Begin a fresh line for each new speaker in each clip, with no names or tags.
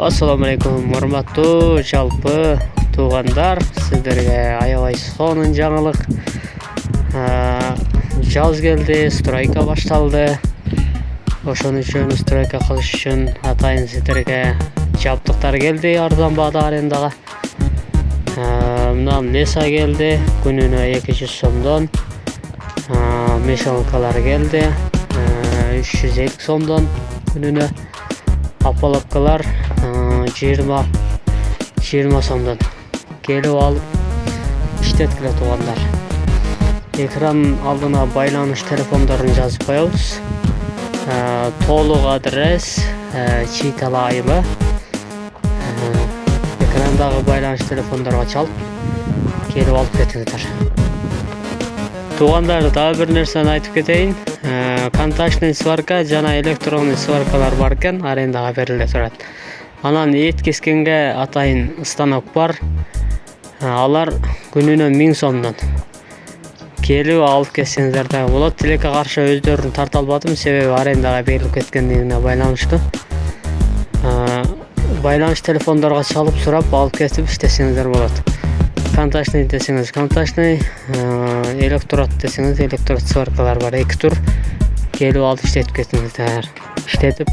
Assalamu alaikum, урматтуу жалпы туугандар, сиздерге аябай сонун жаңылык. Жаз келди, стройка башталды. Ошон үчүн стройка кылыш үчүн атайын сиздерге жабдыктар келди арзан баада арендага. Мына леса келди, күнүнө 200 сомдон. Мешалкалар келди, 350 сомдон күнүнө. Апалапкалар 20 сомдон. Келип алып иштеткиле туугандар. Экран алдына байланыш телефондорун жазып коебуз. Толук адрес Читала айылы. Экрандагы байланыш телефондорго чалып келип алып кетиңиздер. Туугандар, дагы бир нерсени айтып кетейин. Контактный сварка жана электронный сваркалар бар экен, арендага бериле турат. Анан эт кескенге атайын станок бар. Алар күнүнө 1000 сомдон. Келип алып кетсеңиздер да болот. Тилекке каршы өздөрүн тарта албадым, себеби арендага берилип кеткендигине байланыштуу. Байланыш телефондорго чалып сурап алып кетип иштесеңиздер болот. Контактный десеңиз контактный, электрод десеңиз электрод сваркалар бар, 2 тур. Келип алып иштетип кетиңиздер. Иштетип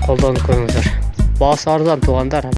колдонуп көрүңүздөр. Баасы арзан туугандар.